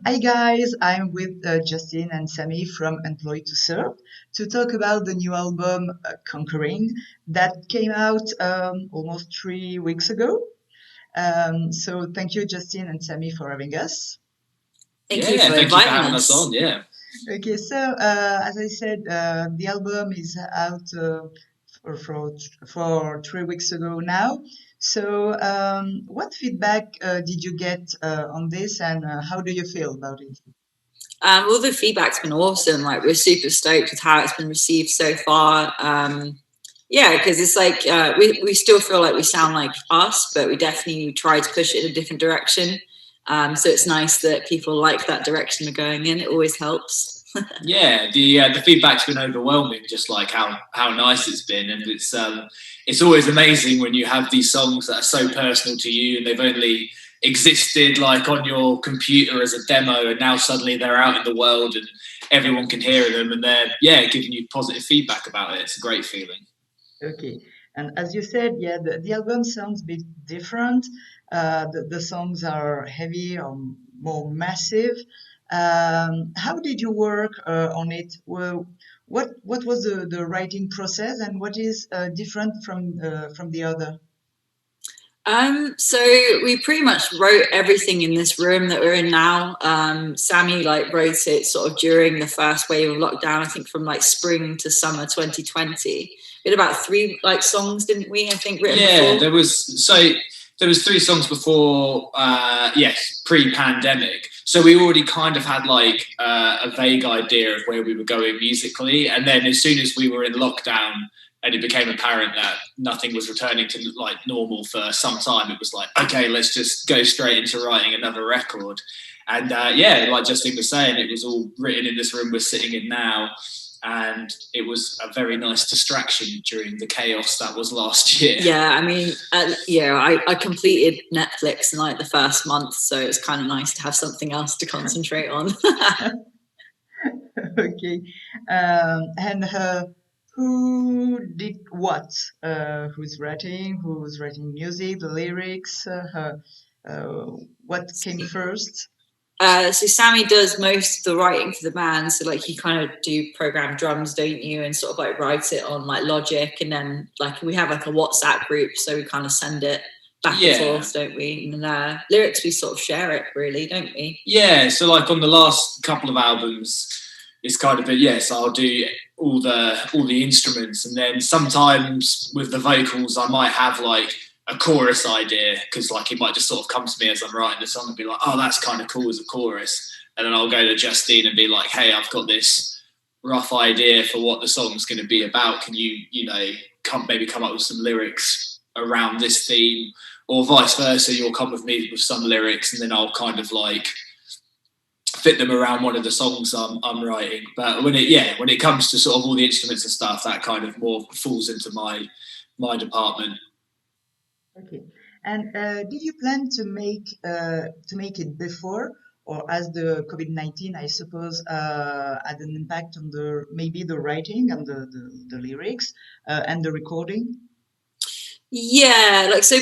Hi guys, I'm with Justine and Sammy from Employed to Serve to talk about the new album Conquering that came out almost 3 weeks ago. So thank you, Justine and Sammy, for having us. Thank you Yeah, for thank you for inviting having us us. on. Yeah. Okay, so as I said, the album is out for 3 weeks ago now. So what feedback did you get on this, and how do you feel about it? All the feedback's been awesome. Like, we're super stoked with how it's been received so far. Yeah, because it's like we still feel like we sound like us, but we definitely try to push it in a different direction. So it's nice that people like that direction we're going in. It always helps. Yeah, the feedback's been overwhelming, just like how nice it's been, and it's always amazing when you have these songs that are so personal to you, and they've only existed like on your computer as a demo, and now suddenly they're out in the world and everyone can hear them, and they're giving you positive feedback about it. It's a great feeling. Okay, and as you said, yeah, the album sounds a bit different. The songs are heavy or more massive. How did you work on it? Well, what was the writing process, and what is different from the other? So we pretty much wrote everything in this room that we're in now. Sammy like wrote it sort of during the first wave of lockdown, I think from like spring to summer 2020. We had about three like songs, didn't we? I think written before. There was three songs before, yes, pre-pandemic. So we already kind of had like a vague idea of where we were going musically, and then as soon as we were in lockdown and it became apparent that nothing was returning to like normal for some time, it was like, okay, let's just go straight into writing another record. And like Justine was saying, it was all written in this room we're sitting in now. And it was a very nice distraction during the chaos that was last year. Yeah, I mean, I completed Netflix in like the first month, so it's kind of nice to have something else to concentrate on. Okay, and who did what? Who's writing music, the lyrics? What came first? So Sammy does most of the writing for the band. So like you kind of do program drums, don't you, and sort of like write it on like Logic, and then like we have like a WhatsApp group, so we kind of send it back and forth, don't we? And lyrics, we sort of share it, really, don't we? Yeah. So like on the last couple of albums, it's kind of I'll do all the instruments, and then sometimes with the vocals, I might have like a chorus idea, because like it might just sort of come to me as I'm writing the song and be like, oh, that's kind of cool as a chorus, and then I'll go to Justine and be like, hey, I've got this rough idea for what the song's going to be about. Can you come up with some lyrics around this theme, or vice versa? You'll come with me with some lyrics, and then I'll kind of like fit them around one of the songs I'm writing. But when it comes to sort of all the instruments and stuff, that kind of more falls into my department. Okay. And did you plan to make it before, or as the COVID-19, I suppose, had an impact on maybe the writing and the lyrics and the recording? Yeah, like so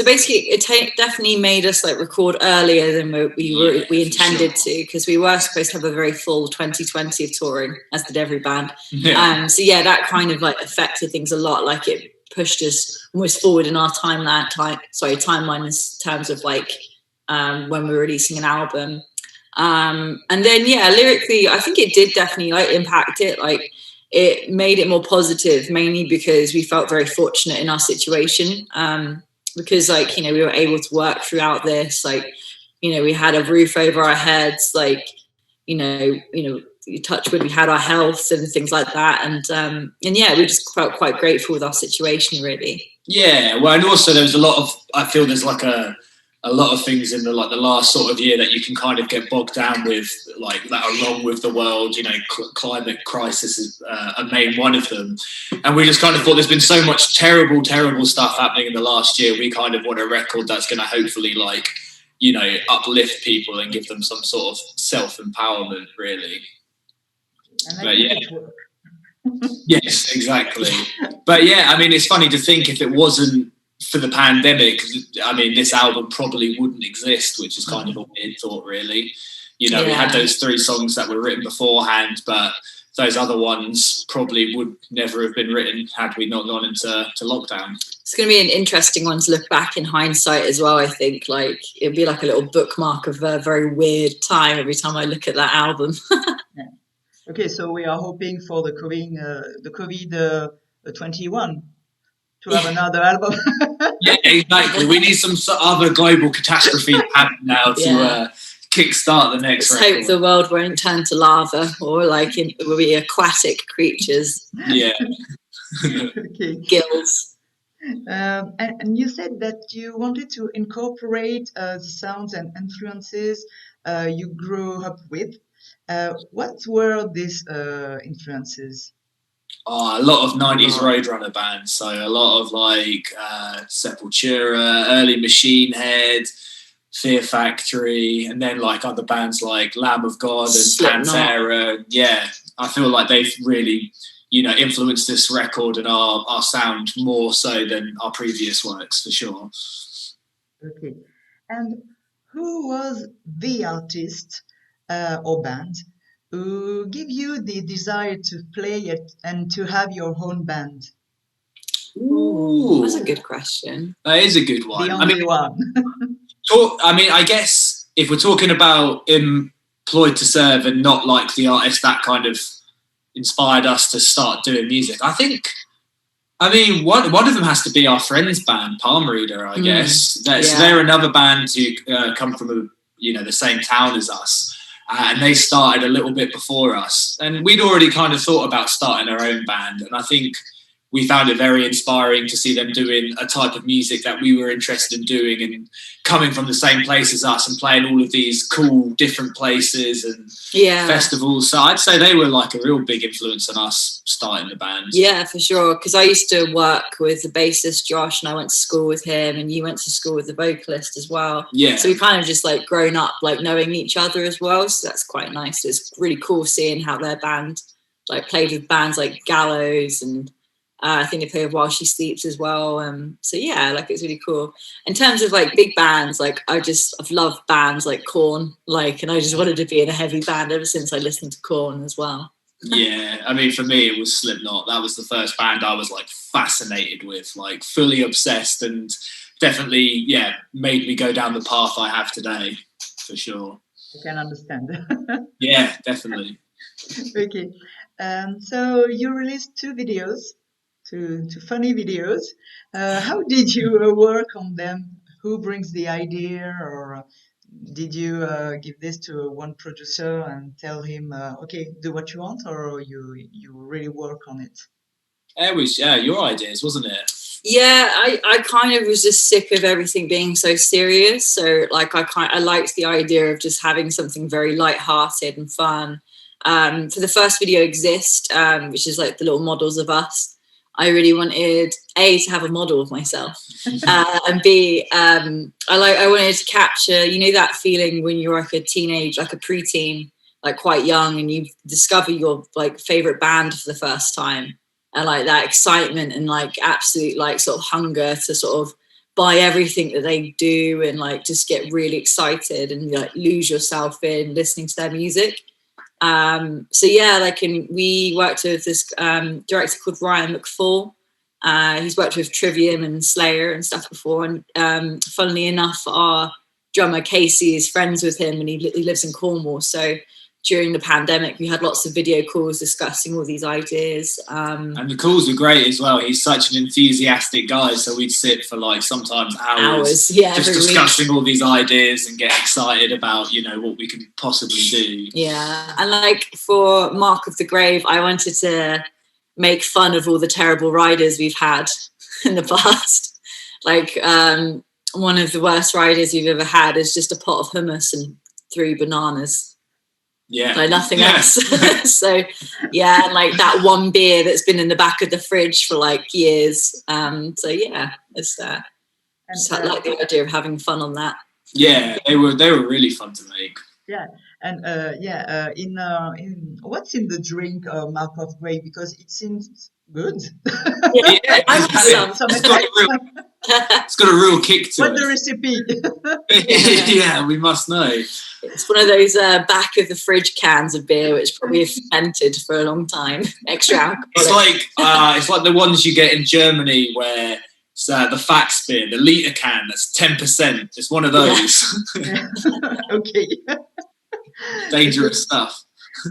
basically it definitely made us like record earlier than we intended to, because we were supposed to have a very full 2020 of touring, as did every band. So yeah, that kind of like affected things a lot. Like it pushed us almost forward in our timeline in terms of like when we were releasing an album. And then lyrically, I think it did definitely like impact it. Like it made it more positive, mainly because we felt very fortunate in our situation. Because like, we were able to work throughout this, like, we had a roof over our heads, like, touch wood, we had our health and things like that. And we just felt quite grateful with our situation, really. Yeah, well, and also there's I feel there's like a lot of things in the last sort of year that you can kind of get bogged down with, like that are wrong with the world. Climate crisis is a main one of them, and we just kind of thought there's been so much terrible stuff happening in the last year. We kind of want a record that's going to hopefully uplift people and give them some sort of self-empowerment, really. But yeah. Yes, exactly. But yeah, I mean, it's funny to think if it wasn't for the pandemic, I mean, this album probably wouldn't exist, which is kind of a weird thought, really. We had those 3 songs that were written beforehand, but those other ones probably would never have been written had we not gone into lockdown. It's going to be an interesting one to look back in hindsight as well, I think. Like, it'd be like a little bookmark of a very weird time every time I look at that album. Yeah. Okay, so we are hoping for the COVID 21 to have another album. Yeah, exactly. We need some other global catastrophe happen now to kickstart the next Let's record. hope the world won't turn to lava, or like it will be aquatic creatures. Yeah. Okay. Gills. And you said that you wanted to incorporate the sounds and influences you grew up with. What were these influences? A lot of 90s Roadrunner bands. So a lot of like Sepultura, early Machine Head, Fear Factory, and then like other bands like Lamb of God and Pantera. Yeah, I feel like they've really, influenced this record and our sound more so than our previous works, for sure. Okay. And who was the artist or band who give you the desire to play it and to have your own band? Ooh, that's a good question. That is a good one. The only one. I guess if we're talking about employed to serve and not like the artist that kind of inspired us to start doing music, one of them has to be our friend's band, Palm Reader, I guess. So they're another band who come from the same town as us. And they started a little bit before us. And we'd already kind of thought about starting our own band. And I think we found it very inspiring to see them doing a type of music that we were interested in doing and coming from the same place as us and playing all of these cool different places and festivals. So I'd say they were like a real big influence on us starting the band. Yeah, for sure. Because I used to work with the bassist Josh, and I went to school with him, and you went to school with the vocalist as well. Yeah. So we kind of just like grown up like knowing each other as well. So that's quite nice. It's really cool seeing how their band like played with bands like Gallows, and I think they play with While She Sleeps as well. So yeah, like it's really cool. In terms of like big bands, like I've loved bands like Korn, and I just wanted to be in a heavy band ever since I listened to Korn as well. Yeah, for me it was Slipknot. That was the first band I was like fascinated with, like fully obsessed, and definitely made me go down the path I have today, for sure. I can understand. Yeah, definitely. Okay, so you released 2 videos. Two funny videos. How did you work on them? Who brings the idea, or did you give this to one producer and tell him, okay, do what you want, or you really work on it? It was your ideas, wasn't it? Yeah, I kind of was just sick of everything being so serious. So like I liked the idea of just having something very light-hearted and fun. For the first video, Exist, which is like the little models of us, I really wanted A, to have a model of myself, and B, I wanted to capture, that feeling when you're like a teenage, like a preteen, like quite young, and you discover your like favorite band for the first time, and like that excitement and like absolute like sort of hunger to sort of buy everything that they do and like just get really excited and like lose yourself in listening to their music. We worked with this director called Ryan McFall. He's worked with Trivium and Slayer and stuff before, and funnily enough, our drummer Casey is friends with him, and he lives in Cornwall. So during the pandemic, we had lots of video calls discussing all these ideas. And the calls were great as well. He's such an enthusiastic guy, so we'd sit for like sometimes hours just discussing all these ideas and get excited about, what we could possibly do. Yeah, and like for Mark of the Grave, I wanted to make fun of all the terrible riders we've had in the past. Like one of the worst riders you've ever had is just a pot of hummus and 3 bananas. Yeah, like nothing else. So yeah, and like that one beer that's been in the back of the fridge for like years. It's just like the idea of having fun on that. Yeah, they were really fun to make. Yeah, and in what's in the drink, Mark of Grey, because it seems good. Yeah, some It's got a real kick to What's it. the recipe? Yeah, we must know. It's one of those back of the fridge cans of beer, which probably have fermented for a long time. Extra alcohol. It's like the ones you get in Germany where it's the Fax beer, the litre can. That's 10%. It's one of those. Okay. Dangerous stuff.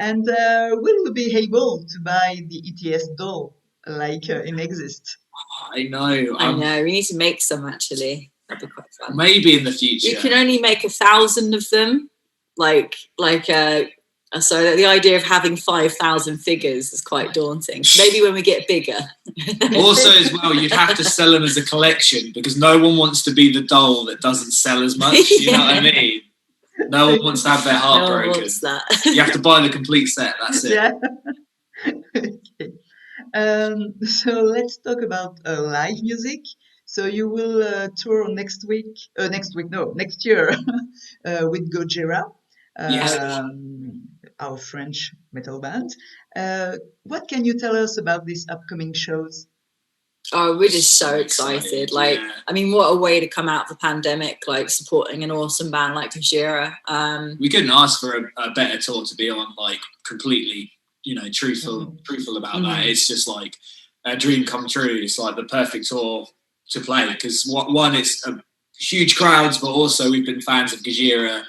And will we be able to buy the ETS doll like in Exist? I know. I know. We need to make some actually. That'd be quite fun. Maybe in the future. You can only make 1,000 of them. So the idea of having 5,000 figures is quite daunting. Maybe when we get bigger. Also, as well, you'd have to sell them as a collection because no one wants to be the doll that doesn't sell as much. You know what I mean? No one wants to have their heart No one broken. wants that. You have to buy the complete set. That's it. Yeah. Okay. So let's talk about live music. So you will tour next year with Gojira, Yes. our French metal band. What can you tell us about these upcoming shows? Oh, we're just so excited. Like, yeah. I mean, what a way to come out of the pandemic, like supporting an awesome band like Gojira. We couldn't ask for a better tour to be on, like completely, truthful about that. It's just like a dream come true. It's like the perfect tour to play because one, it's huge crowds, but also we've been fans of Gojira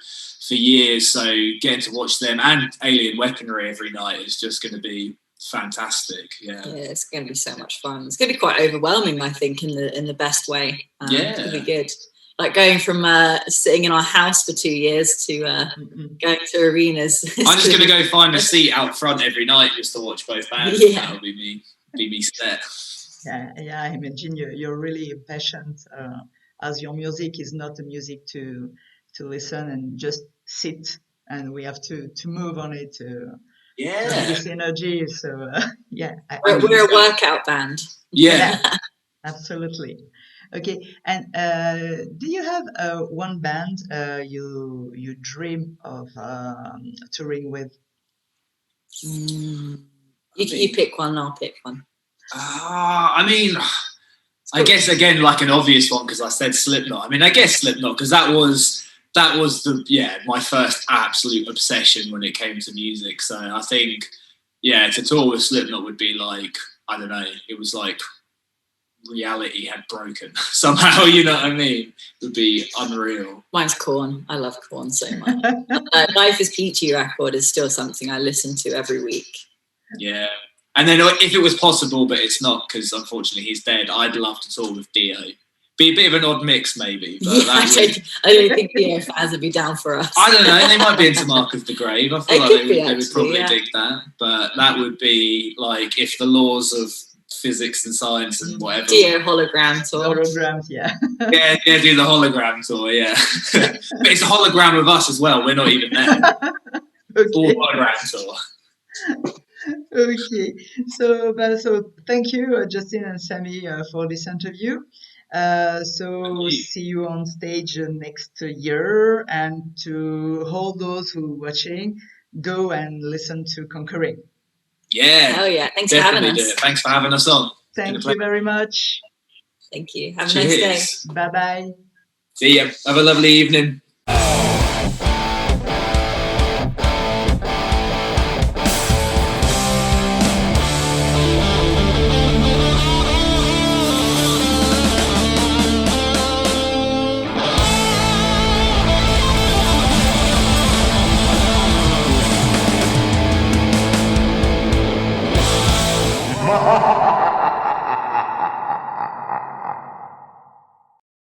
for years, so getting to watch them and Alien Weaponry every night is just going to be fantastic. Yeah, it's going to be so much fun. It's going to be quite overwhelming, I think, in the best way. It's going to be good. Like going from sitting in our house for 2 years to going to arenas. I'm just going to go find a seat out front every night just to watch both bands. Yeah. That'll be me set. Yeah, I imagine you're really patient, as your music is not a music to listen and just sit, and we have to move on it to this energy. So we're a workout band. Yeah. Absolutely. Okay, and do you have one band you dream of touring with? You pick one, I'll pick one. I mean, I guess again like an obvious one because I said Slipknot. I mean, I guess Slipknot because that was my first absolute obsession when it came to music. So I think to tour with Slipknot would be like, I don't know, it was like reality had broken somehow. You know what I mean? It would be unreal. Mine's Korn. I love Korn so much. Life is Peachy record is still something I listen to every week. Yeah. And then if it was possible, but it's not because unfortunately he's dead, I'd love to tour with Dio. Be a bit of an odd mix maybe. But I don't think Dio fans would be down for us. I don't know. They might be into Mark of the Grave. I feel like they would probably dig that. But that would be like if the laws of physics and science and whatever. Dio hologram tour. Holograms, yeah. yeah, do the hologram tour, yeah. But it's a hologram of us as well. We're not even there. Okay. Full hologram tour. Okay, so thank you, Justine and Sammy, for this interview. So see you on stage next year, and to all those who are watching, go and listen to Conquering. Yeah. Hell yeah. Thanks for having us. Thanks for having us on. Thank you very much. Thank you. Have a nice day. Bye-bye. See ya. Have a lovely evening. Ha ha ha!